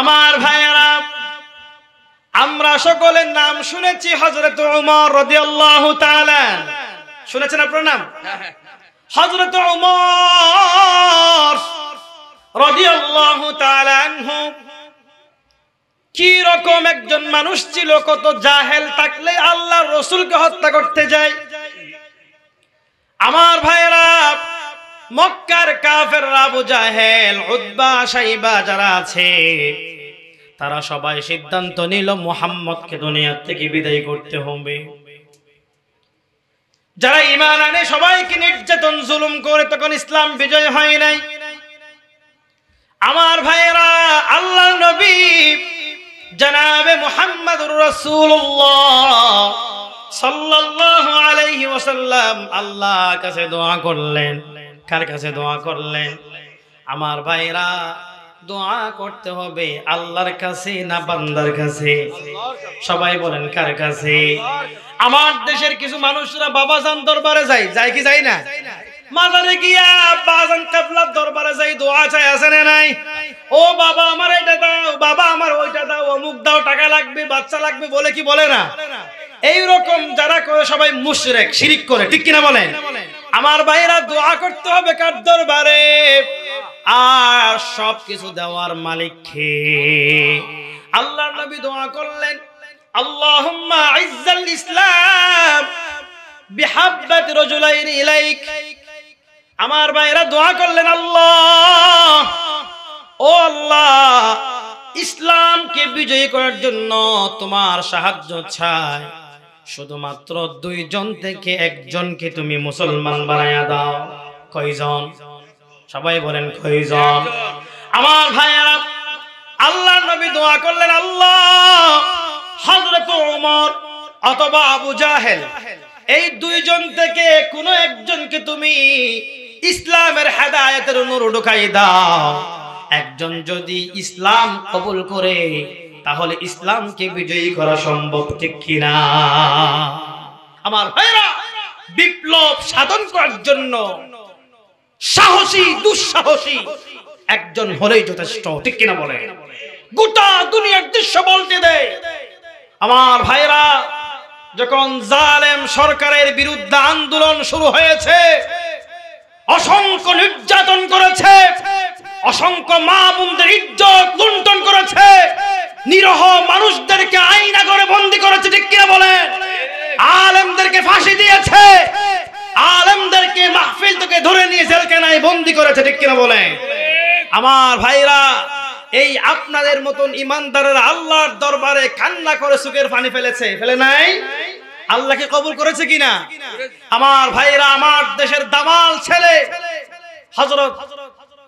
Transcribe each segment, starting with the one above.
আমার ভাইয়েরা, আমরা সকলের নাম শুনেছি হযরত ওমর রাদিয়াল্লাহু তাআলা। শুনেছেন আপনার নাম? হযরত ওমর রাদিয়াল্লাহু তাআলা আনহু কি রকম একজন মানুষ ছিল, কত জাহেল থাকলে আল্লাহর রাসূলকে হত্যা করতে যায়। আমার ভাইয়েরা, মক্কার কাফেররা, আবু জাহেল, উতবা, শাইবা যারা আছে, তারা সবাই সিদ্ধান্ত নিল মুহাম্মদকে দুনিয়া থেকে বিদায় করতে হবে। যারা ঈমান আনে সবাইকে নির্যাতন জুলুম করে তখন ইসলাম বিজয় হয় নাই। আমার ভাইয়েরা, আল্লাহর নবী জনাবে মুহাম্মদুর রাসূলুল্লাহ সাল্লাল্লাহু আলাইহি ওয়াসাল্লাম আল্লাহর কাছে দোয়া করলেন। কার কাছে দোয়া করলেন? আমার ভাইরা, দোয়া করতে হবে আল্লাহর কাছে না বান্দার কাছে? সবাই বলেন কার কাছে? আমার দেশের কিছু মানুষরা বাবাজান দরবারে যায়, যায় কি যায় না? মাজারে গিয়া বাবাজান কিবলার দরবারে যায়, দোয়া চায়, আছে না নাই? ও বাবা আমার এটা দাও, বাবা আমার ওইটা দাও, অমুক দাও, টাকা লাগবে, বাচ্চা লাগবে, বলে কি বলে না? এইরকম যারা করে সবাই মুশরিক, শিরিক করে, ঠিক কিনা বলেন? আমার ভাইরা, দোয়া করতে হবে কার দরবারে? আর সবকিছু দেওয়ার মালিক কে? আল্লাহর নবী দোয়া করলেন, আল্লাহুম্মা ইজ্জাল ইসলাম বিহাব্বাতি রাজুলাইন ইলাইক। আমার ভাইরা দোয়া করলেন, আল্লাহ, ও আল্লাহ, ইসলামকে বিজয়ী করার জন্য তোমার সাহায্য চাই, শুধুমাত্র 2 জন থেকে 1 জনকে তুমি মুসলমান বানায়া দাও। কয়জন? সবাই বলেন কয়জন? আমার ভাইয়েরা, আল্লাহর নবী দোয়া করলেন, আল্লাহ, হযরত ওমর অথবা আবু জাহেল, এই 2 জন থেকে কোনো 1 জনকে তুমি ইসলামের হেদায়েতের নূর ঢুকাই দাও। 1 জন যদি ইসলাম কবুল করে তাহলে ইসলামকে বিজয়ী করা সম্ভব, ঠিক কিনা? আমার ভাইরা, বিপ্লব সাধন করার জন্য সাহসী দুঃসাহসী 1 জন হলেই যথেষ্ট, ঠিক কিনা বলে? গোটা দুনিয়ার দৃশ্য বলতে দেয়। আমার ভাইরা, যখন জালেম সরকারের বিরুদ্ধে আন্দোলন শুরু হয়েছে, অসংখ্য নির্যাতন করেছে, অসংখ্য মা বোনদের ইজ্জত লুণ্ঠন করেছে, নিরহ মানুষদেরকে আয়না করে বন্দী করেছে, ঠিক কিনা বলেন? আলেমদেরকে ফাঁসি দিয়েছে, আলেমদেরকে মাহফিল থেকে ধরে নিয়ে জেলখানায় বন্দী করেছে, ঠিক কিনা বলেন? আমার ভাইরা, এই আপনাদের মতন ইমানদারেরা আল্লাহর দরবারে কান্না করে চোখের পানি ফেলেছে, ফেলে নাই? আল্লাহকে কবুল করেছে কিনা? আমার ভাইরা, আমার দেশের দামাল ছেলে হযরত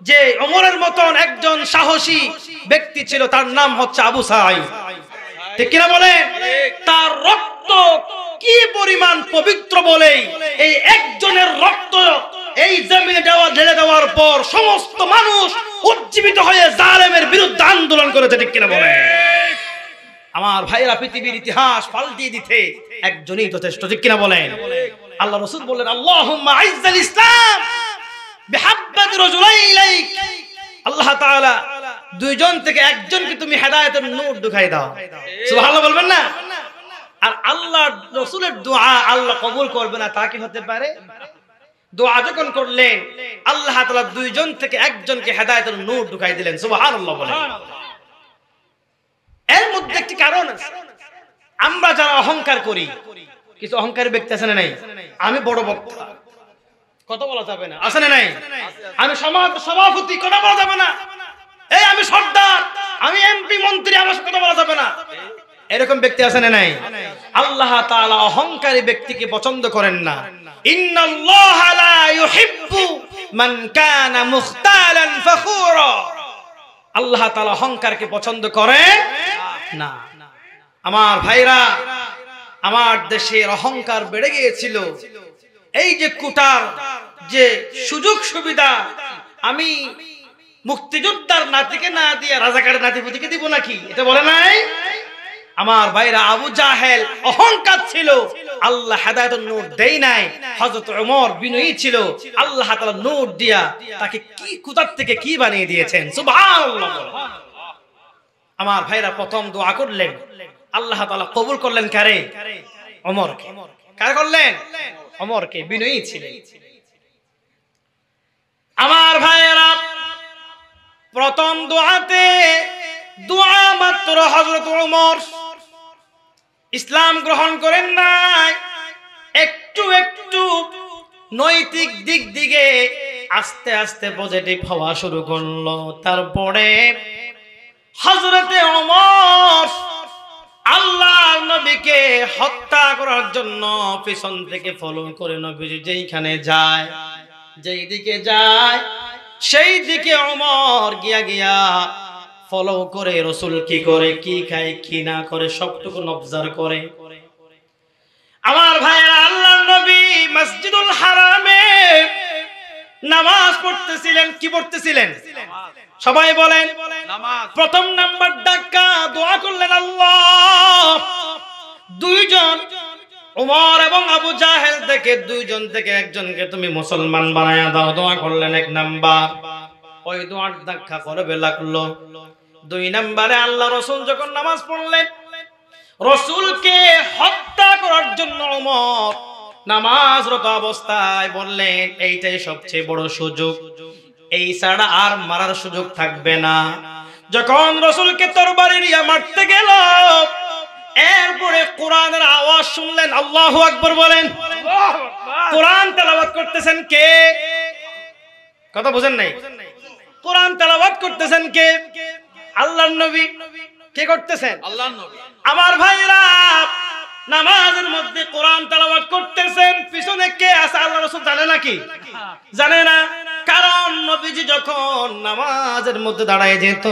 যে ওমরের মতন একজন সাহসী ব্যক্তি ছিল, তার নাম হচ্ছে আবু সাঈদ, ঠিক কিনা বলেন? তার রক্ত কি পরিমাণ পবিত্র বলেই এই একজনের রক্ত এই জমিনে ঢেলে দেওয়ার পর সমস্ত মানুষ উজ্জীবিত হয়ে জালেমের বিরুদ্ধে আন্দোলন করেছে, ঠিক কিনা বলেন? আমার ভাইরা, পৃথিবীর ইতিহাস পাল্টিয়ে দিতে একজনই যথেষ্ট, ঠিক কিনা বলেন? আল্লাহ রাসূল বললেন, আল্লাহুম্মা ইজ্জাল ইসলাম বিহাব্বাতি রাজুলাইন ইলাইক। আল্লাহ তাআলা 2 জন থেকে 1 জনকে তুমি হেদায়েতের নূর ঢুকাই দাও। সুবহানাল্লাহ বলবেন না? আর আল্লাহর রাসূলের দোয়া আল্লাহ কবুল করবে না, তা কি হতে পারে? দোয়া যখন করলেন, আল্লাহ তাআলা 2 জন থেকে 1 জনকে হেদায়েতের নূর ঢুকাই দিলেন। সুবহানাল্লাহ বলেন। এর মধ্যে একটি কারণ আছে। আমরা যারা অহংকার করি, কিছু অহংকারী ব্যক্তি আছে না নাই? আমি বড় বক্তা, কথা বলা যাবে না, আছে না নাই? আমি সমাজ সভাপতি, কথা বলা যাবে না। এই আমি সর্দার, আমি এমপি মন্ত্রী, আমার কথা বলা যাবে না। এরকম ব্যক্তি আছে না নাই? আল্লাহ তাআলা অহংকারী ব্যক্তিকে পছন্দ করেন না। ইন্নাল্লাহা লা ইউহিব্বু মান কানা মুখতালান ফখুরা। আল্লাহ তাআলা অহংকারকে পছন্দ করেন না। আমার ভাইরা, আমার দেশের অহংকার বেড়ে গিয়েছিল। এই যে কোটার যে সুযোগ সুবিধা, আমি মুক্তিযোদ্ধার নাতিকে না দিয়ে রাজাকারের নাতিপুতিকে দিব নাকি? এটা বলে নাই? আমার ভাইরা, আবু জাহেল অহংকার ছিল, আল্লাহ হেদায়েতের নূর দেই নাই। হযরত ওমর বিনয়ী ছিল, আল্লাহ তাআলা নূর দিয়া তাকে কি কোথার থেকে কি বানিয়ে দিয়েছেন। সুবহানাল্লাহ। আমার ভাইরা প্রথম দোয়া করলেন, আল্লাহ তাআলা কবুল করলেন কারে? ওমরকে। কারে করলেন? ওমরকে। বিনয়ী ছিলেন। আমার ভাইরা প্রথম দোয়াতে দোয়া মাত্র হযরত ওমর ইসলাম গ্রহণ করেন নাই, একটু একটু নৈতিক দিক দিকে আস্তে আস্তে পজিটিভ হওয়া শুরু করলো। তারপরে হযরতে ওমর আল্লাহর নবীকে হত্যা করার জন্য পিছন থেকে ফলো করে নবীজি যেইখানে যায়, যেই দিকে যায় সেই দিকে ওমর গিয়া গিয়া ফলো করে রাসূল কি করে, কি খায়, কি না করে সবটুকু অবজার্ভ করে। আমার ভাইরা আল্লাহর নবী মসজিদুল হারামে নামাজ পড়তেছিলেন। কি পড়তেছিলেন? সবাই বলেন নামাজ। প্রথম নাম্বার ডাকা দোয়া করলেন আল্লাহ, দুইজন ওমর এবং আবু জাহেল থেকে দুইজন থেকে একজনকে তুমি মুসলমান বানায়া দাও, দোয়া করলেন এক নাম্বার। ওই দোয়ার ডাকা করবে লাগলো। দুই নাম্বারে আল্লাহ রাসূল যখন নামাজ পড়লেন, রাসূলকে হত্যা করার জন্য ওমর নামাজরত অবস্থায় বললেন এইটাই সবচেয়ে বড় সুযোগ, এই ছাড়া আর মারার সুযোগ থাকবে না। যখন রাসূলকে তরবারি দিয়ে মারতে গেল, এরপরে কোরআনের আওয়াজ শুনলেন। আল্লাহু আকবার বলেন। কোরআন তেলাওয়াত করতেছেন কে? কথা বুঝেন নাই? কোরআন তেলাওয়াত করতেছেন কে? আল্লাহর নবী। কে করতেছেন? আল্লাহর নবী। আমার ভাইরা নামাজের মধ্যে কোরআন তেলাওয়াত করতেছেন, পিছনে কে আছে আল্লাহ রাসূল জানে নাকি? জানে না। কারণ নবীজি যখন নামাজের মধ্যে দাঁড়ায় যেত,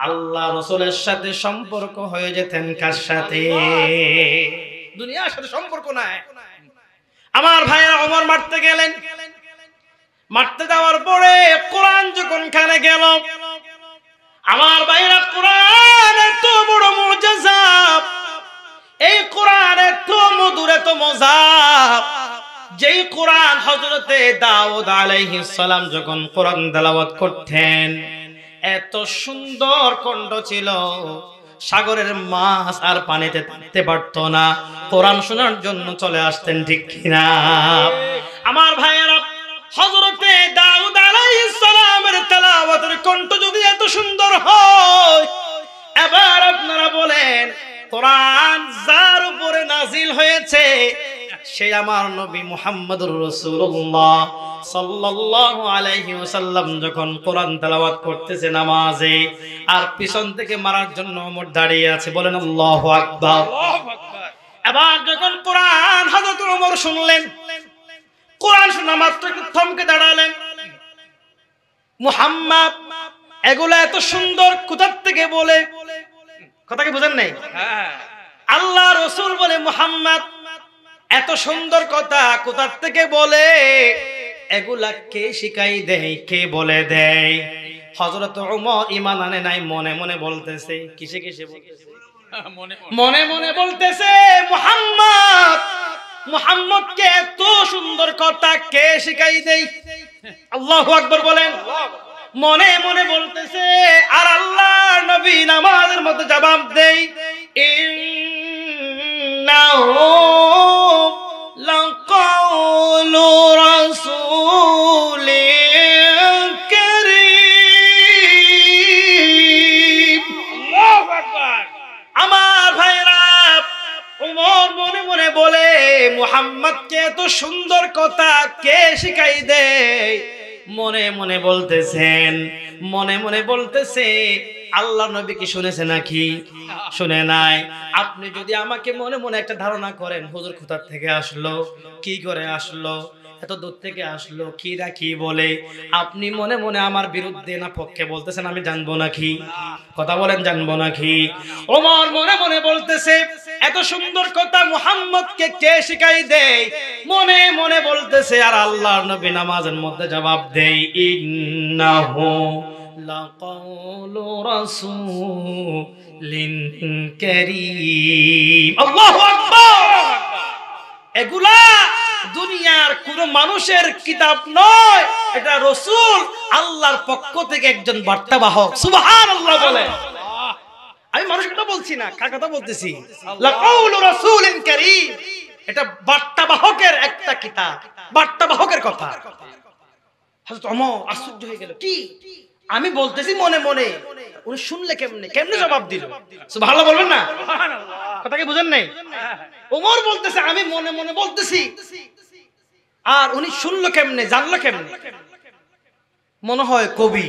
আল্লাহ রাসূলের সাথে সম্পর্ক হয়ে যেতেন কার সাথে? দুনিয়ার সাথে সম্পর্ক নাই। আমার ভাইরা ওমর মারতে গেলেন, মারতে যাওয়ার পরে কোরআন যখন কানে গেল, আমার ভাইরা কোরআন এত বড় মুজিজা, এই কোরআন এত মধুর, এত মজা। যেই কোরআন হযরতে দাউদ আলাইহিস সালাম যখন কোরআন তেলাওয়াত করতেন, এত সুন্দর কণ্ঠ ছিল, সাগরের মাছ আর পানিতে থাকতে পারত না, কোরআন শোনার জন্য চলে আসতেন। ঠিক কিনা? আমার ভাইয়েরা হযরতে দাউদ আলাইহিস সালামের তেলাওয়াতের কণ্ঠ যদি এত সুন্দর হয়, এবার আপনারা বলেন কোরআন যার উপরে নাজিল হয়েছে সে আমার নবী মুহাম্মদুর রাসূলুল্লাহ সাল্লাল্লাহু আলাইহি ওয়াসাল্লাম যখন কোরআন তেলাওয়াত করতেছে নামাজে, আর পিছন থেকে মারার জন্য ওমর দাঁড়িয়ে আছে। বলেন আল্লাহু আকবার। এবার যখন কোরআন হযরত ওমর শুনলেন, কোরআন শোনা মাত্র থমকে দাঁড়ালেন। মুহাম্মদ এগুলা এত সুন্দর কোথা থেকে বলে? কথা কি বুঝেন নাই? আল্লাহ রাসূল বলে মুহাম্মদ এত সুন্দর কথা কোথা থেকে বলে? এগুলা কে শিখাই দেয়, কে বলে দেয়? হযরত ওমর ঈমান আনে নাই, মনে মনে বলতেছে। কিসে কিসে বলতেছে? মনে মনে বলতেছে মুহাম্মদকে এত সুন্দর কথা কে শিখাই দেয়? আল্লাহু আকবার বলেন। মনে মনে বলতেছে, আর আল্লাহর নবী নামাজের মধ্যে জবাব দেয়, ইন্নাহু লাকাউলু রাসূলিন কারীম। আল্লাহু আকবার। আমার ভাইরা ওমর মনে মনে বলে, মুহাম্মদকে এত সুন্দর কথা কে শিখাই দেয়? মনে মনে বলতেছেন, মনে মনে বলতেছে আল্লাহ নবী কি শুনেছে নাকি? শুনে নাই। আপনি যদি আমাকে মনে মনে একটা ধারণা করেন, হুজুর কোথা থেকে আসলো, কি করে আসলো, এত দূর থেকে আসলো, কি না কি বলে, আপনি মনে মনে আমার বিরুদ্ধে না পক্ষে বলতেছেন, আমি জানবো নাকি? কথা বলেন, জানবো নাকি? ওমর মনে মনে বলতেছে এত সুন্দর কথা মুহাম্মদকে কে শিখাই দেয়? মনে মনে বলতেছে, আর আল্লাহর নবী নামাজের মধ্যে জবাব দেয়, ইন্নাহু লাকাউলু রাসূলিন কারীম। আল্লাহু আকবার। এগুলা দুনিয়ার কোন মানুষের কিতাব নয়, এটা রাসূল আল্লাহর পক্ষ থেকে একজন বার্তাবাহক। সুবহানাল্লাহ বলে। মানুষের কথা বলছি না, কার কথা বলতেছি? লাকাউলু রাসূলিন কারীম, এটা বার্তাবাহকের একটা কিতাব, বার্তাবাহকের কথা। হযরত ওমর আশ্চর্য হয়ে গেল, কি আমি বলতেছি মনে মনে, উনি শুনলে কেমনে জবাব দিল? সুবহানাল্লাহ বলবেন না? সুবহানাল্লাহ। কথা কি বুঝেন নাই? ওমর বলতেছে আমি মনে মনে বলতেছি, আর উনি শুনলো কেমনে, জানলো কেমনে? মনে হয় কবি,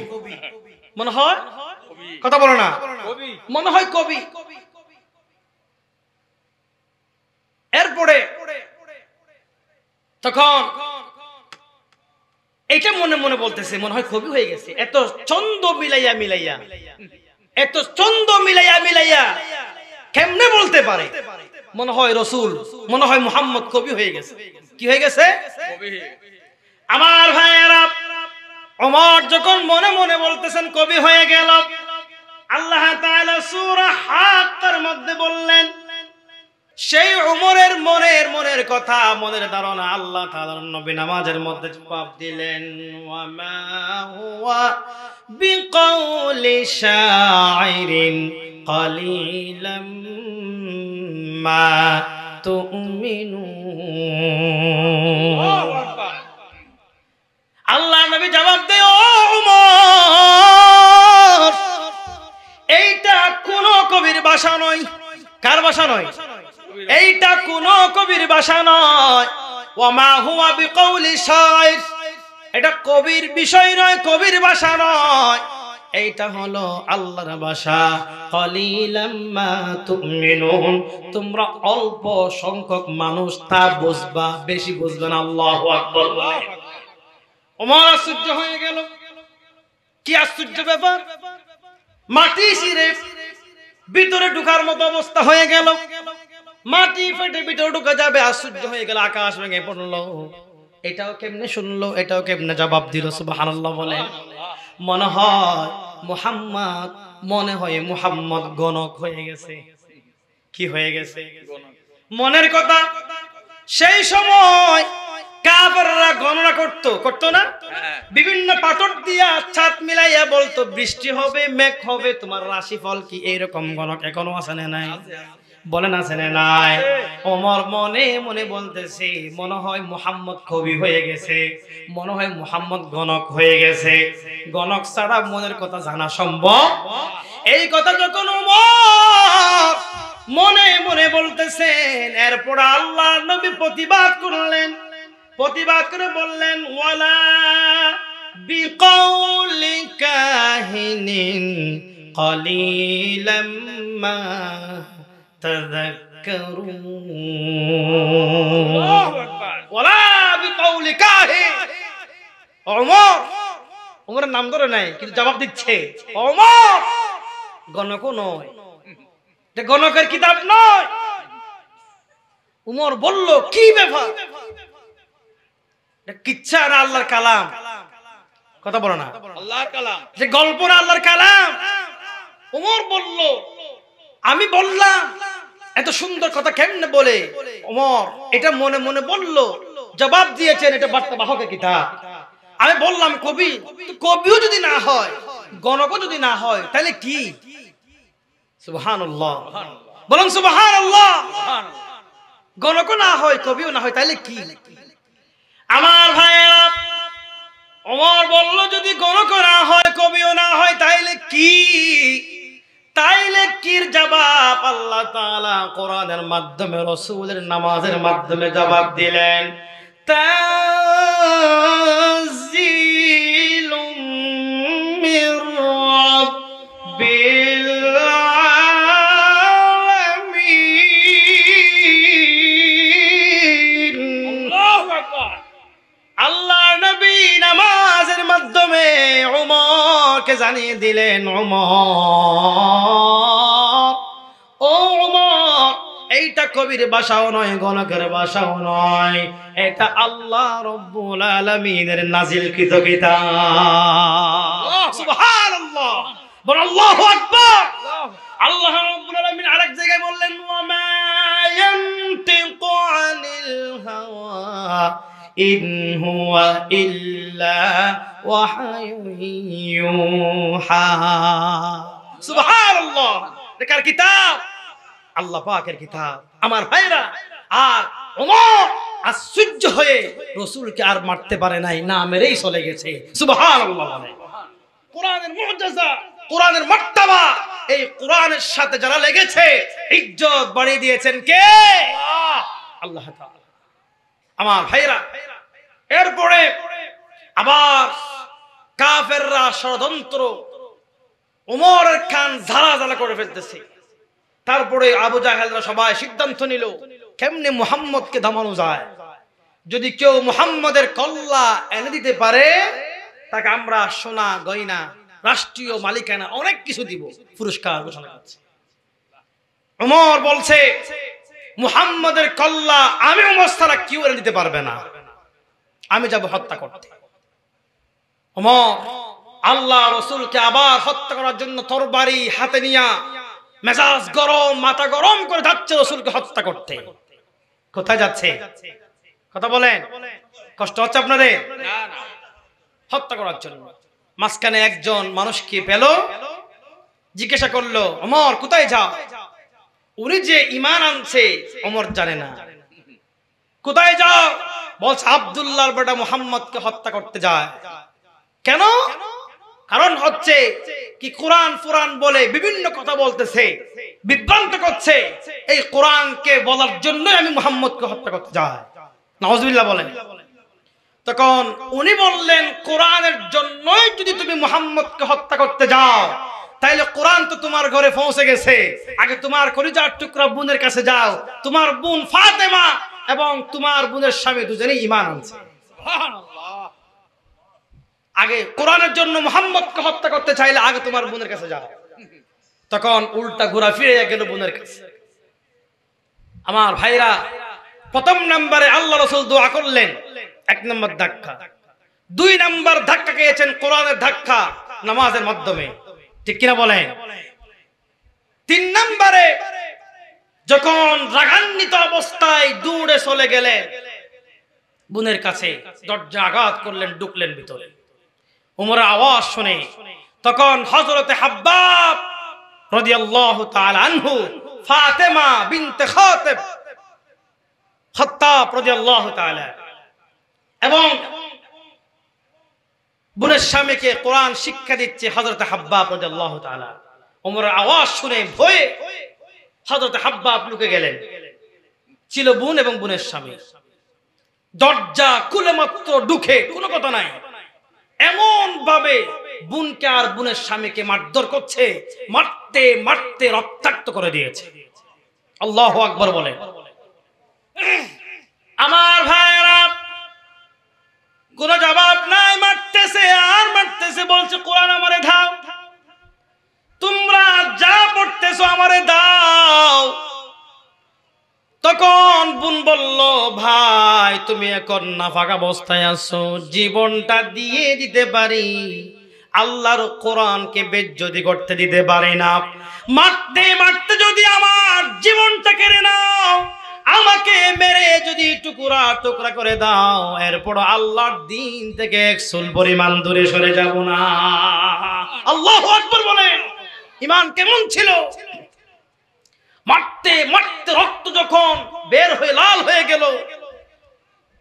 মনে হয় কথা বলো না, মনে হয় কবি। এরপরে তখন এটা মনে মনে বলতেছে, মনে হয় কবি হয়ে গেছে। এত ছন্দ মিলাইয়া মিলাইয়া, এত ছন্দ মিলাইয়া মিলাইয়া কেমনে বলতে পারে? মনে হয় রসুল, মনে হয় মুহাম্মদ কবি হয়ে গেছে। কি হয়ে গেছে? আমার ভাইয়েরা, ওমর যখন মনে মনে বলতেছেন কবি হয়ে গেল, আল্লাহ তাআলা সূরা হাক্কার মধ্যে বললেন, সেই ওমরের মনের কথা, মনের ধারণা আল্লাহ তাআলার নবী নামাজের মধ্যে জবাব দিলেন, ওয়া মা হুয়া বিকাউলি শাইরিন কালিলাম মা তুমিনুন। আল্লাহ নবী জবাব দেয়, ও ওমর, এইটা কোন কবির ভাষা নয়। কার ভাষা নয়? এইটা কোন কবির ভাষা নয়। ওয়া মা হুয়া বিকাউলি শাইর, এটা কবির বিষয় নয়, কবির ভাষা নয়, এইটা হলো আল্লাহর ভাষা। কালিলাম মা তুমিনুন, তোমরা অল্প সংখ্যক মানুষ তা বুঝবা, বেশি বুঝবে না। আল্লাহু আকবার। ওমর আশ্চর্য হয়ে গেল, কি আশ্চর্য ব্যাপার! মাটি ছিঁড়ে ভিতরে ঢুকার মতো অবস্থা হয়ে গেল, মাটি ফেটে ভিতরে ঢুকে যাবে। আশ্চর্য হয়ে গেল, আকাশ ভেঙে পড়লো। এটাও কেমনে শুনলো, এটাও কেমনে জবাব দিল? সুবহানাল্লাহ বলে। মনে হয় মুহাম্মদ, মনে হয় মুহাম্মদ গণক হয়ে গেছে। কি হয়ে গেছে? মনের কথা। সেই সময় কাফেররা গণনা করতো না, বিভিন্ন পাথর দিয়া ছাদ মিলাইয়া বলতো বৃষ্টি হবে, মেঘ হবে, তোমার রাশিফল কি, এইরকম গণক এখনো আছে না নাই? বলেন আছে না নাই? ওমর মনে মনে বলতেছে, মনে হয় মুহাম্মদ কবি হয়ে গেছে, মনে হয় মুহাম্মদ গণক হয়ে গেছে। গণক ছাড়া মনের কথা জানা সম্ভব? এই কথা যখন ওমর মনে মনে বলতেছেন, এরপর আল্লাহ নবী প্রতিবাদ করলেন, প্রতিবাদ করে বললেন, ওয়ালা বিকাউলি কাহিনিন কালিলাম মা তাযাক্কারুন। আল্লাহু আকবার। ওয়ালা বিকাউলি কাহিন। ওমরের নাম ধরে নাই, কিন্তু জবাব দিচ্ছে, ওমর গণক নয়, এটা গণকের কিতাব নয়। উমর বলল, কি ব্যাপার, কিচ্ছা না আল্লাহর কালাম? কথা বলো না, আল্লাহর কালাম, যে গল্প না আল্লাহর কালাম। উমর বলল, আমি বললাম এত সুন্দর কথা কেমনে বলে? ওমর এটা মনে মনে বলল, জবাব দিয়েছেন এটা বার্তাবাহকের কিতাব। আমি বললাম কবি, কবিও যদি না হয়, গণকও যদি না হয়, তাহলে কি? সুবহানাল্লাহ বলুন, সুবহানাল্লাহ। গণকও না হয়, কবিও না হয়, তাহলে কি? আমার ভাইয়েরা, ওমর বলল যদি গণকও না হয়, কবিও না হয়, তাইলে কি? তাইলে কির জবাব আল্লাহ তাআলা কোরআনের মাধ্যমে, রাসূলের নামাজের মাধ্যমে জবাব দিলেন, তানজিলুম মির রাব্বিল আলামিন। আল্লাহু আকবার। আল্লাহ নবী নামাজের মাধ্যমে ওমরকে জানিয়ে দিলেন, ওমর, ও ওমর, এইটা কবির ভাষাও নয়, গণকের ভাষাও নয়, এটা আল্লাহ রাব্বুল আলামিনের নাজিলকৃত কিতাব। সুবহানাল্লাহ, বল আল্লাহু আকবার। আল্লাহ রাব্বুল আলামিন আরেক জায়গায় বললেন, ওয়া মা ইয়ানতিকু আনিল হাওয়া ইন হুয়া ইল্লা ওয়াহয়ুন ইউহা। সুবহানাল্লাহ। কার কিতাব? আল্লাহ পাকের কিতাব। আমার ভাইরা, আর ওমর আশ্চর্য হয়ে রাসূলকে আর মারতে পারে নাই, না মেরেই চলে গেছে। সুবহানাল্লাহ বলে। কোরআনের মুআজিজা, কোরআনের মার্তাবা, এই কোরআনের সাথে যারা লেগেছে ইজ্জত বাড়িয়ে দিয়েছেন কে? আল্লাহ তাআলা। আমার ভাইরা, এরপরে আবার কাফেররা ষড়যন্ত্র, ওমরের কান ঝালাঝালা করে ফেলতেছে। তারপরে আবু জাহেলরা সবাই সিদ্ধান্ত নিল কেমনে মুহাম্মদকে থামানো যায়। যদি কেউ মুহাম্মদের কল্লা এনে দিতে পারে তাকে আমরা সোনা গয়না, রাষ্ট্রীয় মালিকানা অনেক কিছু দিব, পুরস্কার ঘোষণা করছে। ওমর বলছে মুহাম্মদের কল্লা আমি ওমর ছাড়া কেউ এনে দিতে পারবে না, আমি যাব হত্যা করতে। ওমর আল্লাহ রাসূলকে আবার হত্যা করার জন্য তরবারি হাতে নিয়া মেজাজ গরম, মাথা গরম করে যাচ্ছে রাসূলকে হত্যা করতে। কোথায় যাচ্ছে? কথা বলেন, কষ্ট হচ্ছে আপনাদের? না না, হত্যা করার জন্য। মাঝখানে একজন মানুষকে পেল, জিজ্ঞাসা করলো ওমর কোথায় যাও? উনি যে ঈমান আনছে ওমর জানে না। কোথায় যাও? বলছে আব্দুল্লাহর বেটা মুহাম্মদকে হত্যা করতে যায়। কেন? কারণ হচ্ছে কি কোরআন ফুরান বলে বিভিন্ন কথা বলতেছে, বিভ্রান্ত করছে। এই কোরআনকে বলার জন্য আমি মুহাম্মদকে হত্যা করতে যাই। নাউজুবিল্লাহ বলেন। তখন উনি বললেন কোরআনের জন্যই যদি তুমি মুহাম্মদকে হত্যা করতে যাও তাইলে কোরআন তো তোমার ঘরে পৌঁছে গেছে। আগে তোমার কলিজার টুকরা বোনের কাছে যাও, তোমার বোন ফাতেমা এবং তোমার বোনের স্বামী দুজনেই ঈমান আনছে। সুবহানাল্লাহ। আগে কোরআনের জন্য মুহাম্মদকে হত্যা করতে চাইলে আগে তোমার বোনের কাছে যাও। তখন উল্টা ঘোরা ফিরে গেল বোনের কাছে। আমার ভাইরা, প্রথম নম্বরে আল্লাহ রাসূল দোয়া করলেন, 1 নম্বর ধাক্কা। 2 নম্বর ধাক্কা খেয়েছেন কোরআনের ধাক্কা নামাজের মাধ্যমে, ঠিক কিনা বলেন? 3 নম্বরে যখন রাগান্বিত অবস্থায় দৌড়ে চলে গেলেন বোনের কাছে, দরজা আঘাত করলেন, ঢুকলেন ভিতরে। ওমরের আওয়াজ শুনে তখন হযরতে হাব্বাব রাদিয়াল্লাহু তাআলা আনহু, ফাতেমা বিনতে খাত্তাব রাদিয়াল্লাহু তাআলা এবং বোনের স্বামীকে কোরআন শিক্ষা দিচ্ছে হযরতে হাব্বাব রাদিয়াল্লাহু তাআলা। ওমরের আওয়াজ শুনে ভয়ে হযরতে হাব্বাব লুকে গেলেন। ছিল বোন এবং বোনের স্বামী। দরজা খুলে মাত্র ঢুকে কোনো কথা নাই, এমন ভাবে বোনকে আর বোনের স্বামীকে মারধর করছে, মারতে মারতে রক্তাক্ত করে দিয়েছে। আল্লাহু আকবার বলে। আমার ভাইরা, কোন জবাব নাই, মারতেছে আর মারতেছে, বলছে কোরআন আমারে দাও, তোমরা যা পড়তেছো আমারে দাও। তখন বোন বলল ভাই তুমি এখন নাফাক অবস্থায় আছো, জীবনটা দিয়ে দিতে পারি, আল্লাহর কোরআনকে বেজ্জতি করতে দিতে পারি না। মারতে মারতে যদি আমার জীবনটা কেড়ে নাও, আমাকে মেরে যদি টুকরা টুকরা করে দাও, এরপর আল্লাহর দিন থেকে এক চুল পরিমাণ দূরে সরে যাব না। আল্লাহু আকবার বলেন। ঈমান কেমন ছিল? মারতে মারতে রক্ত যখন বের হয়ে লাল হয়ে গেল,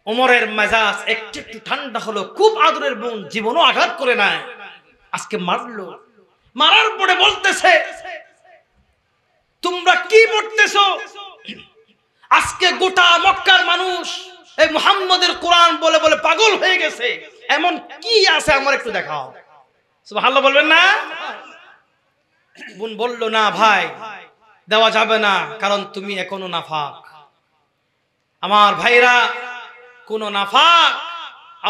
ওমরের মেজাজ একটু একটু ঠান্ডা হলো। খুব আদরের বোন, জীবনও আঘাত করে নাই, আজকে মারলো। মারার পরে বলতেছে তোমরা কি পড়তেছো? আজকে গোটা মক্কার মানুষ এই মুহাম্মদের কোরআন বলে বলে পাগল হয়ে গেছে, এমন কি আছে আমার একটু দেখাও। সুবহানাল্লাহ বলবেন না? বোন বলল না ভাই, দেওয়া যাবে না, কারণ তুমি এখনো নাফাক। আমার ভাইরা, কোন নাফাক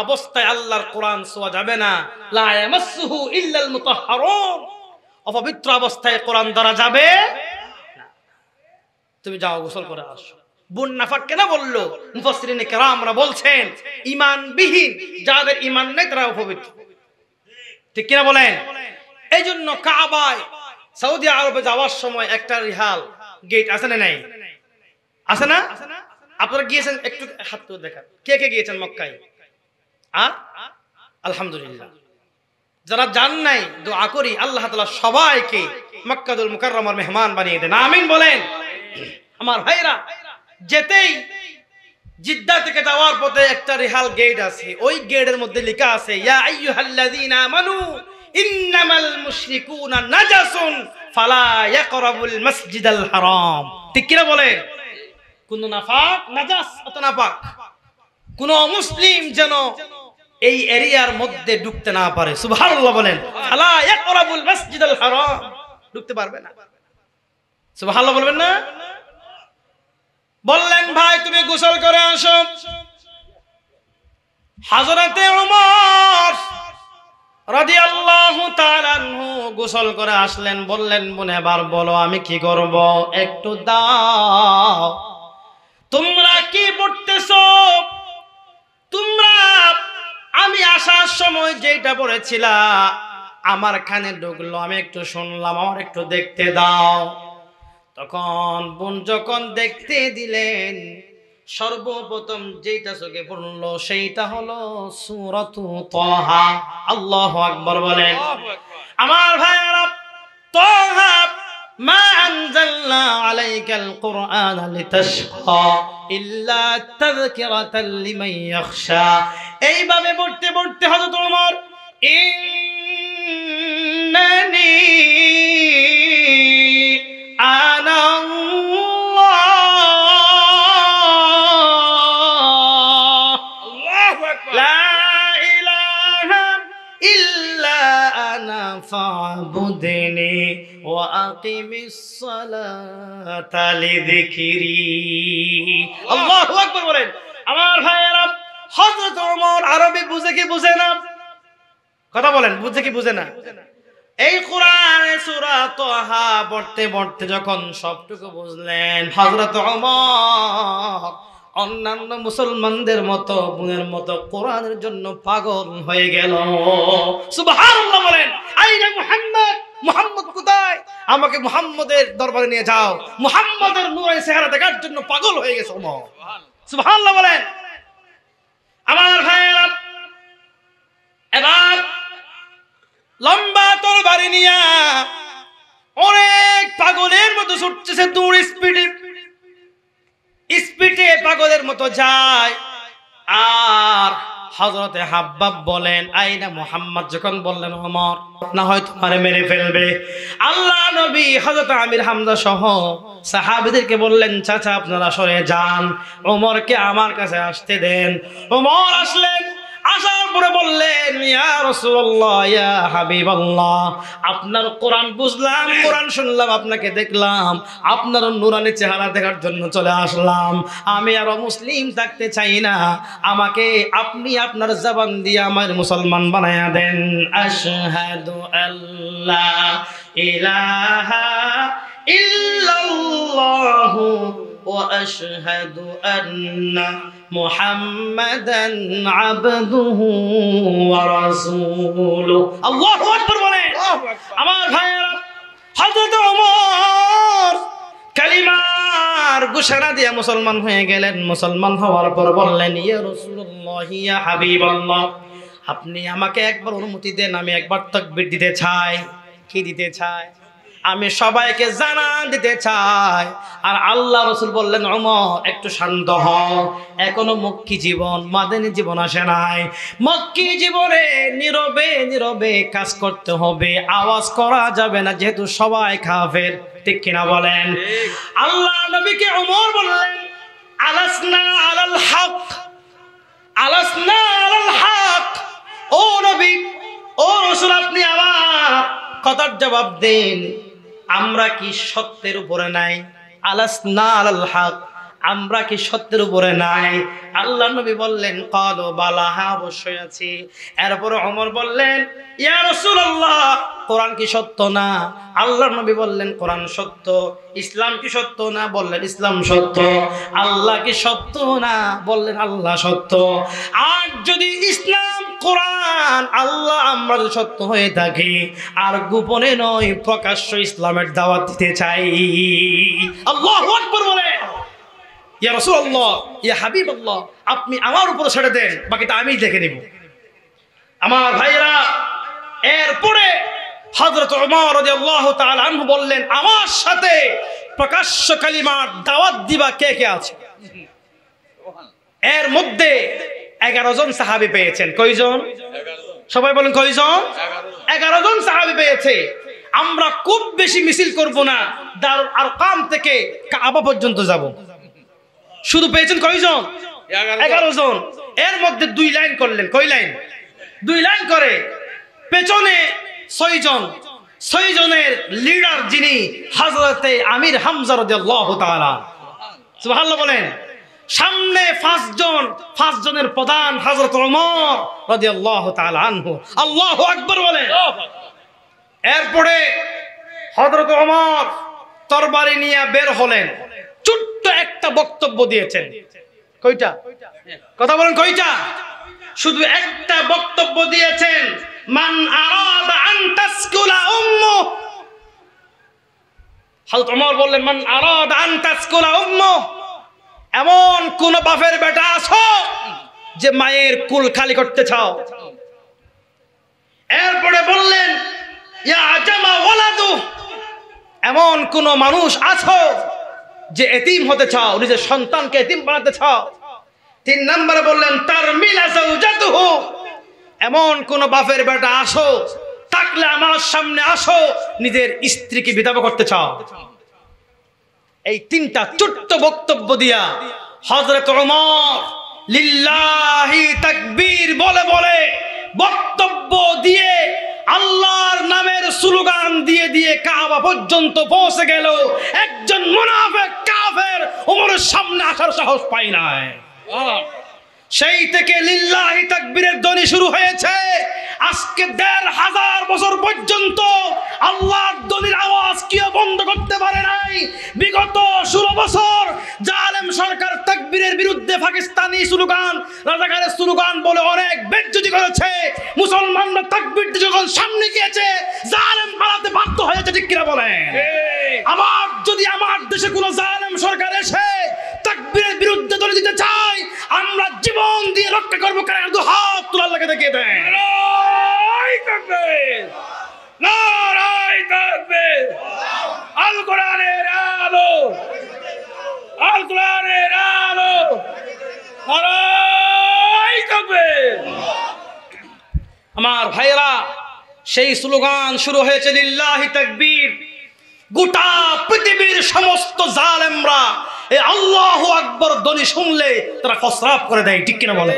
অবস্থায় আল্লাহর কোরআন ছোঁয়া যাবে না। লা ইয়ামাসসুহু ইল্লাল মুতাহহারুন, অপবিত্র অবস্থায় কোরআন ধরা যাবে না। তুমি যাও গোসল করে আসো। বোন নাফাক কেন বললো? মুফাসসিরিনে কেরামরা বলছেন ঈমানবিহীন, যাদের ঈমান নেই তারা অপবিত্র, ঠিক কিনা বলেন? এই জন্য কাবায় সৌদি আরবে যাওয়ার সময় একটা রিহাল গেট আছে না নাই? আছে না? আপনারা গিয়েছেন? একটু হাত তুলে দেখান, কে কে গিয়েছেন মক্কায়? আলহামদুলিল্লাহ। যারা যান নাই দোয়া করি আল্লাহ তাআলা সবাইকে মক্কাতুল মুকাররমার মেহমান বানিয়ে দেন, আমিন বলেন। আমার ভাইরা, যেতেই জিদ্দা থেকে যাওয়ার পথে একটা রেহাল গেট আছে, ওই গেটের মধ্যে লেখা আছে ইয়া আইয়ুহাল্লাযীনা আমানু ইন্নামাল মুশরিকুনা নাজাসুন ফালা ইয়াকরাবুল মাসজিদাল হারাম। ঠিক কি না বলেন? কোন নাফাক নাজাস অত নাপাক, কোন অমুসলিম যেন এই এরিয়ার মধ্যে ঢুকতে না পারে। সুবহানাল্লাহ বলেন। ফালা ইয়াকরাবুল মাসজিদাল হারাম, ঢুকতে পারবে না। সুবহানাল্লাহ বলবেন না? বললেন ভাই তুমি গোসল করে আসো। হযরতে ওমর রাদিয়াল্লাহু তাআলা আনহু গোসল করে আসলেন। বললেন বোন এবার বলো আমি কি করব, একটু দাও। তোমরা কি পড়তেছো? তোমরা আমি আসার সময় যেটা পড়েছিলা আমার কানে ঢুকলো, আমি একটু শুনলাম, আমার একটু দেখতে দাও। তখন বোন যখন দেখতে দিলেন, সর্বপ্রথম যেটা চোখে পড়লো সেইটা হলো সূরাতু তাহা। আল্লাহু আকবার বলেন। আমার ভাইরা, তাহা মা আনজালনা আলাইকাল কুরআনা লিতাশকা ইল্লা তাযকিরাতাল লিমান ইয়াখশা। এইভাবে পড়তে পড়তে হযরত ওমর ইন্নানি فاعبدني وأقم الصلاة لذكري। আল্লাহু আকবার বলেন। আমার ভাইয়েরা, হযরত ওমর আরবি বুঝে কি বুঝে না? কথা বলেন, বুঝে কি বুঝে না? এই কোরআনে সূরা তাহা পড়তে পড়তে যখন সবটুকু বুঝলেন, হযরত ওমর অন্যান্য মুসলমানদের মতো বোনের মতো কোরআনের জন্য পাগল হয়ে গেল। সুবহানাল্লাহ বলেন। আইনা মুহাম্মদ, মুহাম্মদ কোথায়? আমাকে মুহাম্মদের দরবারে নিয়ে যাও। মুহাম্মদের নূরের চেহারা দেখার জন্য পাগল হয়ে গেছে ওমর। সুবহানাল্লাহ বলেন। আমার ভাইয়েরা, এবার লম্বা তরবারি নিয়ে অনেক পাগলের মতো ছুটতেছে, দূর স্পিডে স্পিডে পাগলের মতো যায়। আর হযরতে হাব্বাব বলেন আইনা মুহাম্মদ যখন বললেন ওমর না হয় তোমারে মেরে ফেলবে, আল্লাহ নবী হযরত আমির হামজা সহ সাহাবীদেরকে বললেন চাচা আপনারা সরে যান, ওমরকে আমার কাছে আসতে দেন। ওমর আসলেন, আসার পরে বললেন ইয়া রাসূলুল্লাহ ইয়া হাবিবাল্লাহ, আপনার কোরআন বুঝলাম, কোরআন শুনলাম, আপনাকে দেখলাম, আপনার নূরানি চেহারা দেখার জন্য চলে আসলাম। আমি আর মুসলিম থাকতে চাই না, আমাকে আপনি আপনার জবান দিয়ে আমার মুসলমান বানায়া দেন। আশহাদু আল্লা ইলাহা ইল্লাল্লাহু ওয়া আশহাদু আন্না মুহাম্মাদান আবদুহু ওয়া রাসূলুহু। আল্লাহু আকবার বলেন। আমার ভাইয়েরা, হযরত ওমর কালিমার ঘোষণা দিয়ে মুসলমান হয়ে গেলেন। মুসলমান হওয়ার পর বললেন ইয়া রাসূলুল্লাহ ইয়া হাবিবাল্লাহ, আপনি আমাকে একবার অনুমতি দেন, আমি একবার তাকবীর দিতে চাই। কি দিতে চাই? আমি সবাইকে জানান দিতে চাই। আর আল্লাহ রাসূল বললেন ওমর একটু শান্ত হও, এখনো মক্কি জীবন, মাদানী জীবন আসে নাই। মক্কি জীবনে নীরবে নীরবে কাজ করতে হবে, আওয়াজ করা যাবে না, যেহেতু সবাই কাফের। ঠিক কিনা বলেন? আল্লাহ নবীকে ওমর বললেন আলাসনা আলাল হক, আলাসনা আলাল হক। ও নবী, ও রাসূল, আপনি আমার কথার জবাব দেন, আমরা কি সত্যের উপরে নাই? আলাসনা আলাল হক, আমরা কি সত্যের উপরে নাই? আল্লাহ নবী বললেন ক্বালু বালা, হ্যাঁ অবশ্যই আছি। এরপর ওমর বললেন ইয়া রাসূলুল্লাহ, কোরআন কি সত্য না? আল্লাহ নবী বললেন কোরআন সত্য। ইসলাম কি সত্য না? বললেন ইসলাম সত্য। আল্লাহ কি সত্য না? বললেন আল্লাহ সত্য। আর যদি ইসলাম, কোরআন, আল্লাহ আমরা যদি সত্য হয়ে থাকি, আর গোপনে নয় প্রকাশ্য ইসলামের দাওয়াত দিতে চাই। আল্লাহু আকবার বলেন। ইয়া রাসূলুল্লাহ ইয়া হাবিবাল্লাহ, আপনি আমার উপর ছেড়ে দেন, বাকিটা আমি দেখে নেব। আমার ভাইরা, এরপরে হযরত ওমর রাদিয়াল্লাহু তাআলা আনহু বললেন, আমার সাথে প্রকাশ্য কালিমার দাওয়াত দিবা কে কে আছে? এর মধ্যে 11 জন সাহাবী পেয়েছেন। কয়জন? সবাই বলেন কয়জন? 11 জন সাহাবী পেয়েছে। আমরা খুব বেশি মিছিল করব না, দারুল আরকাম থেকে কাবা পর্যন্ত যাব। শুধু পেয়েছেন কয়জন? 11 জন। এর মধ্যে 2 লাইন করলেন। কয় লাইন? 2 লাইন করে পেছনে 6 জন। 6 জনের লিডার যিনি হযরতে আমির হামজা রাদিয়াল্লাহু তাআলা, সুবহানাল্লাহ বলেন। সামনে 5 জন, 5 জনের প্রধান হযরত ওমর রাদিয়াল্লাহু তাআলা আনহু। আল্লাহু আকবার বলেন। এরপরে হযরত ওমর তরবারি নিয়ে বের হলেন, ছোট্ট একটা বক্তব্য দিয়েছেন। কয়টা? কথা বলেন কয়টা? শুধু একটা বক্তব্য দিয়েছেন, মান আরাদা আন তাসকুলা উম্মু। হযরত ওমর বললেন, মান আরাদা আন তাসকুলা উম্মু, এমন কোন বাপের বেটা আছো যে মায়ের কুল খালি করতে চাও? এরপরে বললেন, ইয়া জামা ওয়ালাদু, এমন কোন মানুষ আছো যে এতিম হতে চাও, নিজের সন্তানকে এতিম বানাতে চাও? 3 নম্বরে বললেন, তারমিলা যাওজাতুহু, এমন কোন বাপের বেটা আসো, থাকলে আমার সামনে আসো, নিজের স্ত্রীকে বিধবা করতে চাও? এই 3টা ছোট্ট বক্তব্য দিয়া হযরত ওমর লিল্লাহি তাকবীর বলে বলে বক্তব্য দিয়ে আল্লাহর নামের স্লোগান দিয়ে দিয়ে কাবা পর্যন্ত পৌঁছে গেল। একজন মুনাফিক কাফের ওমরের সামনে আসার সাহস পায় নাই। সেই থেকে লিল্লাহি তাকবীরের ধ্বনি শুরু হয়েছে। আজকে 1500 বছর পর্যন্ত আল্লাহর ধ্বনির আওয়াজ কেউ বন্ধ করতে পারে নাই। বিগত 16 বছর জালেম সরকার তাকবীরের বিরুদ্ধে পাকিস্তানি স্লোগান, রাজাকারের স্লোগান বলে অনেক বেজ্জতি করেছে। মুসলমানরা তাকবীর যখন সামনে গিয়েছে, জালেম পালাতে বাধ্য হয়েছে। ঠিক কিনা বলেন? আবার যদি আমার দেশে কোনো জালেম সরকার এসে তাকবীরের বিরুদ্ধে ধ্বনি দিতে চায়, আমরা জীবন দিয়ে রক্ষা করবো। কারণ 2 হাত তোলার লাগে দেখিয়ে দেন। নারায়ে তাকবীর, নারায়ে তাকবীর। আল কোরআনের আলো, আল কোরআনের আলো, নারায়ে তাকবীর। আমার ভাইরা, সেই স্লোগান শুরু হয়েছে লিল্লাহি তাকবীর। গোটা পৃথিবীর সমস্ত জালেমরা এই আল্লাহু আকবার ধ্বনি শুনলে তারা ফসরাপ করে দেয়। ঠিক কিনা বলে?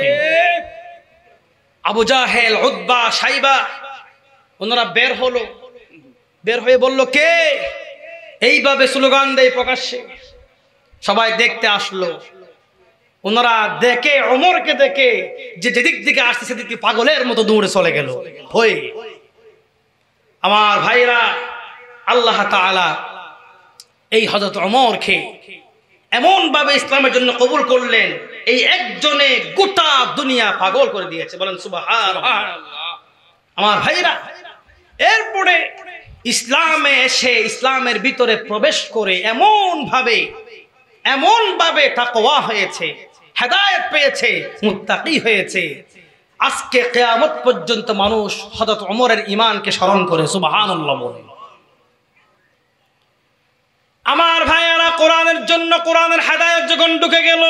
আবু জাহেল, উতবা, সাইবা ওনারা বের হলো, বের হয়ে বলল, কে এইভাবে স্লোগান দেয় প্রকাশ্যে? সবাই দেখতে আসলো। ওনারা দেখে, ওমরকে দেখে যে যেদিক দিকে আসছে সেদিক দিয়ে পাগলের মতো দৌড়ে চলে গেল ভয়ে। আমার ভাইরা, আল্লাহ তাআলা এই হযরত ওমরকে এমন ভাবে ইসলামের জন্য কবুল করলেন, এই একজনে গোটা দুনিয়া পাগল করে দিয়েছে। বলেন সুবহানাল্লাহ। আমার ভাইরা, এরপরে ইসলামে এসে ইসলামের ভিতরে প্রবেশ করে এমন ভাবে তাকওয়া হয়েছে, হেদায়েত পেয়েছে, মুত্তাকি হয়েছে। আজকে কিয়ামত পর্যন্ত মানুষ হযরত ওমরের ঈমানকে স্মরণ করে সুবহানাল্লাহ বলে। আমার ভাইয়েরা, কোরআনের জন্য কোরআনের হেদায়েত যখন ঢুকে গেল,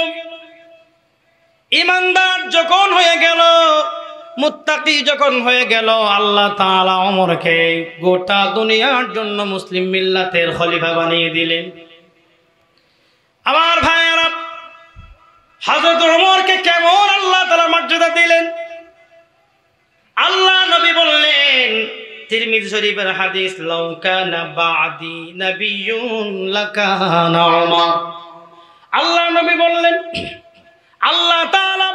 ঈমানদার যখন হয়ে গেল, মুত্তাকি যখন হয়ে গেল, আল্লাহ তাআলা ওমরকে গোটা দুনিয়ার জন্য মুসলিম মিল্লাতের খলিফা বানিয়ে দিলেন। আমার ভাইয়েরা, হযরত ওমরকে কেমন আল্লাহ তাআলা মর্যাদা দিলেন। আল্লাহ নবী বললেন, তিরমিজি শরীফের হাদিস, লাউ কানা বাদি নাবিয়্যুন লাকানা ওমর। আল্লাহ নবী বললেন, আল্লাহ তাআলা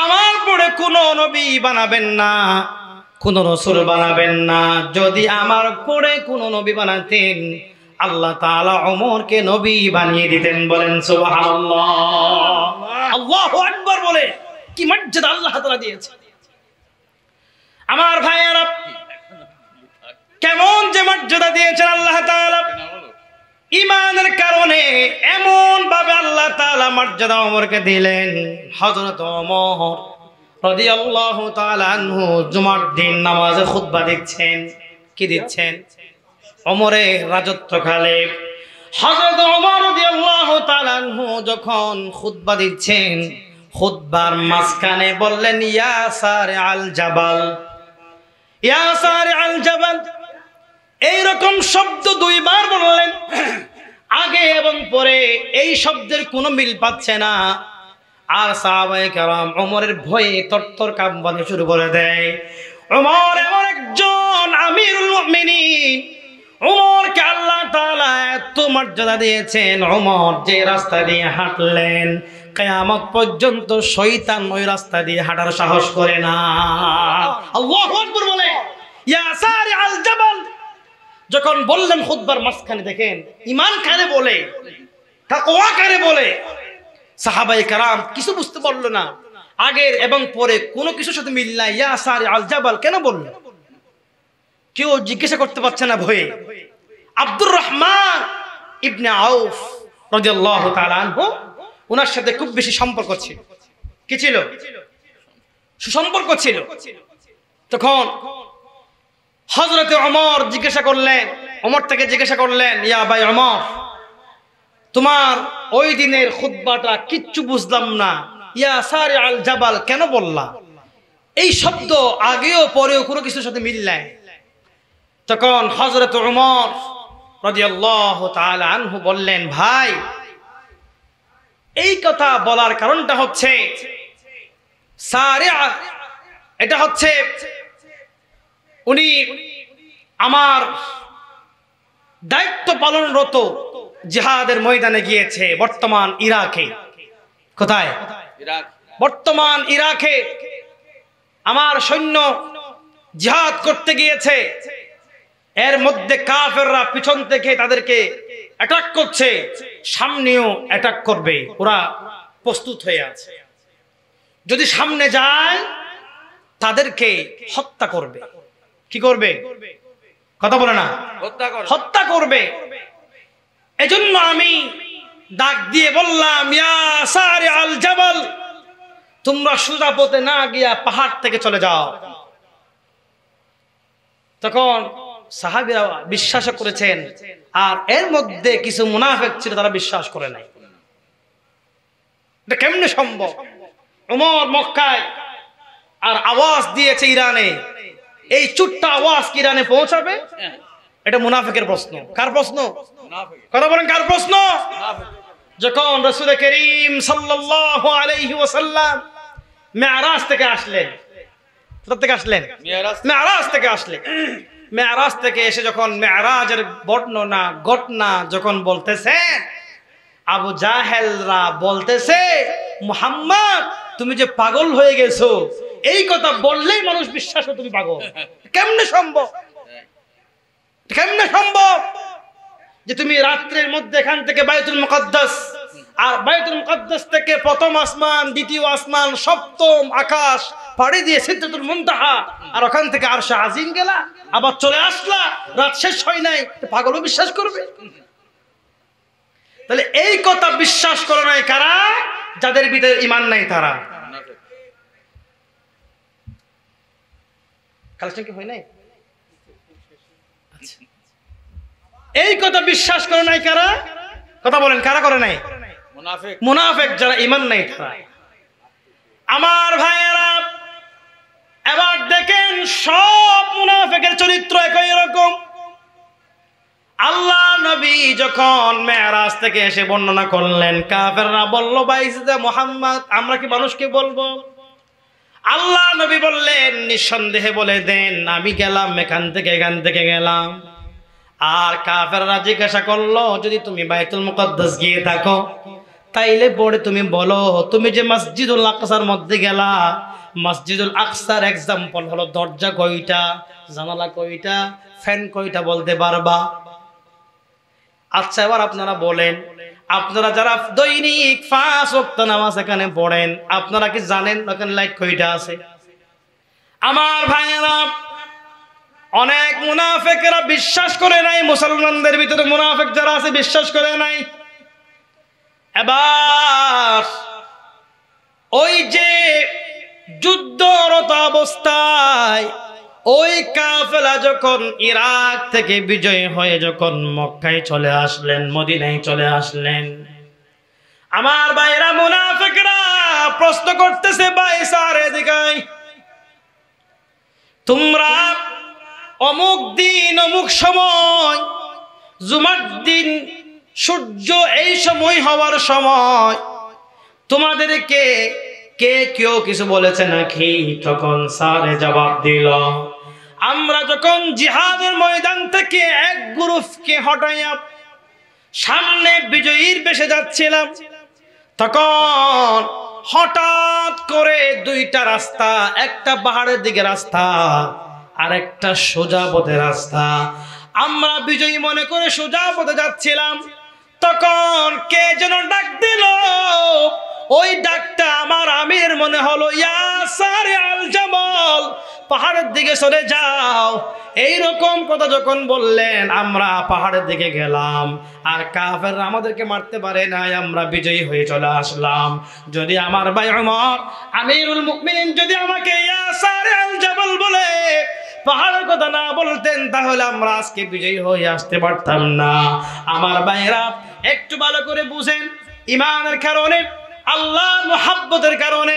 আমার পরে কোন নবী বানাবেন না, কোন রাসূল বানাবেন না। যদি আমার পরে কোন নবী বানাতেন, আল্লাহ তাআলা ওমরকে নবী বানিয়ে দিতেন। বলেন সুবহানাল্লাহ। আল্লাহু আকবার বলে কি মর্যাদা আল্লাহ তাআলা দিয়েছে। আমার ভাইয়েরা, কেমন যে মর্যাদা দিয়েছেন আল্লাহ তাআলা। ঈমানের কারণে এমন ভাবে আল্লাহ তাআলা মর্যাদা ওমরকে দিলেন। হযরত ওমর রাদিয়াল্লাহু তাআলা আনহু জুমার দিন নামাজে খুতবা দিচ্ছেন। কি দিচ্ছেন? ওমরের রাজত্বকালে হযরত ওমর রাদিয়াল্লাহু তাআলা আনহু যখন খুতবা দিচ্ছেন, খুতবার মাঝখানে বললেন, ইয়া সারি আল জাবাল, ইয়া সারি আল জাবাল। এইরকম শব্দ দুইবার বললেন। আগে এবং পরে এই শব্দের কোনো মিল পাচ্ছে না। আর সাহাবায়ে কেরাম ওমরের ভয়ে তরতর কাঁপতে শুরু করে দেয়। ওমর এমন একজন আমিরুল মুমিনিন, ওমরকে আল্লাহ তাআলা এত মর্যাদা দিয়েছেন। ওমর যে রাস্তা দিয়ে হাঁটলেন, কিয়ামত পর্যন্ত শয়তান ওই রাস্তা দিয়ে হাঁটার সাহস করে না। আল্লাহু আকবার বলে ইয়া সারি আল জাবাল যখন বললেন খুতবার মাঝখানে, দেখেন ঈমান কারে বলে, তাকওয়া কারে বলে। সাহাবায়ে কেরাম কিছু বুঝতে পারল না। আগের এবং পরে কোনো কিছুর সাথে মিল নাই। ইয়া সারি আল জাবাল কেন বলল? কেউ জিজ্ঞাসা করতে পারছে না ভয়ে। আব্দুর রহমান ইবনে আউফ রাদিয়াল্লাহু তাআলা আনহু, ওনার সাথে খুব বেশি সম্পর্ক ছিল। কি ছিল? সুসম্পর্ক ছিল। তখন হযরতে ওমর জিজ্ঞাসা করলেন, ওমর থেকে জিজ্ঞাসা করলেন, ইয়া ভাই ওমর, তোমার ওই দিনের খুতবাটা কিচ্ছু বুঝলাম না, ইয়া সারি আল জাবাল কেন বললা? এই শব্দ আগেও পরেও কোনো কিছুর সাথে মিল নাই। তখন হযরত ওমর রাদিয়াল্লাহু তাআলা আনহু বললেন, ভাই এই কথা বলার কারণটা হচ্ছে সারিআ, এটা হচ্ছে উনি আমার দায়িত্ব পালনরত জিহাদের ময়দানে গিয়েছে বর্তমান ইরাকে। কোথায়? ইরাক। বর্তমান ইরাকে আমার সৈন্য জিহাদ করতে গিয়েছে। এর মধ্যে কাফেররা পিছন থেকে তাদেরকে অ্যাটাক করছে, সামনেও অ্যাটাক করবে। ওরা প্রস্তুত হয়ে আছে। যদি সামনে যায় তাদেরকে হত্যা করবে। কি করবে? কথা বলে না, হত্যা করবে। এজন্য আমি ডাক দিয়ে বললাম, ইয়া সারি আল জাবাল, তোমরা সোজা পথে না গিয়া পাহাড় থেকে চলে যাও। তখন সাহাবীরা বিশ্বাস করেছেন, আর এর মধ্যে কিছু মুনাফিক ছিল, তারা বিশ্বাস করে নাই। এটা কেমনে সম্ভব? ওমর মক্কায় আর আওয়াজ দিয়েছে ইরানে, এই চুট্টা আওয়াজ কি ইরানে পৌঁছাবে? এটা মুনাফিকের প্রশ্ন। কার প্রশ্ন? কথা বলেন, কার প্রশ্ন? যখন রাসূল করিম সাল্লাল্লাহু আলাইহি ওয়াসাল্লাম মিরাজ থেকে আসলেন, কোথা থেকে আসলেন? মিরাজ থেকে আসলেন। মিরাজ থেকে এসে যখন মিরাজের বর্ণনা ঘটনা যখন বলতেছেন, আবু জাহেলরা বলতেছে, মুহাম্মদ তুমি যে পাগল হয়ে গেছো, এই কথা বললেই মানুষ বিশ্বাস করে তুমি পাগল। কেমনে সম্ভব? কেমনে সম্ভব যে তুমি রাত্রের মধ্যে এখান থেকে বাইতুল মুকাদ্দাস, আর বাইতুল মুকাদ্দাস থেকে প্রথম আসমান, দ্বিতীয় আসমান, সপ্তম আকাশ পাড়ি দিয়ে সিদরাতুল মুনতাহা, আর ওখান থেকে আরশে আজিম গেলা, আবার চলে আসলা, রাত শেষ হয় নাই, পাগলও বিশ্বাস করবে? তাহলে এই কথা বিশ্বাস করে নাই কারা? যাদের ভিতরে ঈমান নাই তারা। কালেকশন কি হয় নাই? আচ্ছা, এই কথা বিশ্বাস করে নাই কারা? কথা বলেন, কারা করে নাই? মুনাফিক। মুনাফিক যারা ঈমান নাই তারা। আমার ভাইয়েরা, এবার দেখেন সব মুনাফিকের চরিত্র একই রকম। আল্লাহ নবী যখন মেরাজ থেকে এসে বর্ণনা করলেন, কাফেররা বলল, বাইজিদা মুহাম্মদ, আমরা কি মানুষকে বলবো? আল্লাহ নবী বললেন, নিঃসন্দেহে বলে দেন, আমি গেলাম এখান থেকে, এখান থেকে গেলাম। আর কাফেররা জিজ্ঞাসা করলো, যদি তুমি বাইতুল মুকাদ্দাস গিয়ে থাকো, তাইলে পরে তুমি বলো, তুমি যে মসজিদুল আকসার মধ্যে গেলা, মসজিদুল আকসার এক্সাম্পল হলো দরজা কয়টা, জানালা কয়টা, ফ্যান কয়টা বলতে পারবা? আচ্ছা, এবার আপনারা বলেন, আপনারা যারা দৈনিক 5 ওয়াক্ত নামাজ এখানে পড়েন, আপনারা কি জানেন ওখানে লাইট কয়টা আছে? আমার ভাইয়েরা, অনেক মুনাফিকরা বিশ্বাস করে নাই, মুসলমানদের ভিতরে মুনাফিক যারা আছে বিশ্বাস করে নাই। এবার ওই যে যুদ্ধরত অবস্থায় ওই কাফেলা যখন ইরাক থেকে বিজয় হয়ে যখন মক্কায় চলে আসলেন, মদিনায় চলে আসলেন, আমার ভাইরা মুনাফিকরা প্রশ্ন করতেছে, ভাই স্যার এদিকে তোমরা অমুক দিন অমুক সময় জুমার দিন সূর্য এই সময় হওয়ার সময় তোমাদেরকে কে কেউ কিছু বলেছে নাকি? তখন স্যারে জবাব দিল, আমরা যখন জিহাদের ময়দান থেকে এক গ্রুপকে হটাইয়া সামনে বিজয়ীর বেশে যাচ্ছিলাম, তখন হঠাৎ করে দুইটা রাস্তা, একটা পাহাড়ের দিকে রাস্তা আর একটা সোজা পথে রাস্তা, আমরা বিজয়ী মনে করে সোজা পথে যাচ্ছিলাম, তখন কে যেন ডাক দিল। ওই ডাকটা আমার আমির মনে হলো, ইয়া সারে আল জামাল, পাহাড়ের দিকে সরে যাও। এইরকম কথা যখন বললেন, আমরা পাহাড়ের দিকে গেলাম, আর কাফেররা আমাদেরকে মারতে পারে নাই, আমরা বিজয়ী হয়ে চলে আসলাম। যদি আমার ভাই ওমর আমিরুল মুমিনিন যদি আমাকে ইয়া সারে আল জামাল বলে পাহাড়ের কথা না বলতেন, তাহলে আমরা আজকে বিজয়ী হয়ে আসতে পারতাম না। আমার ভাইরা একটু ভালো করে বুঝেন, ঈমানের কারণে, আল্লাহর মুহাব্বতের কারণে,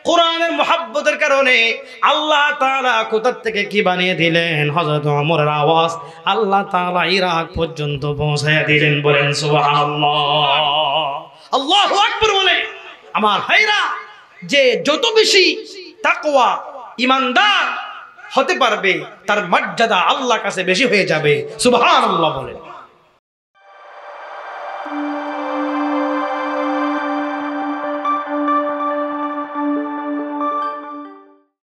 কোরআনের মুহাব্বতের কারণে আল্লাহ তাআলা কোথা থেকে কি বানিয়ে দিলেন, হযরত ওমরের আওয়াজ আল্লাহ তাআলা ইরাক পর্যন্ত পৌঁছায়া দিলেন। বলেন সুবহানাল্লাহ, আল্লাহু আকবার। বলে আমার ভাইরা, যে যত বেশি তাকওয়া ঈমানদার হতে পারবে, তার মর্যাদা আল্লাহর কাছে বেশি হয়ে যাবে। সুবহানাল্লাহ বলেন।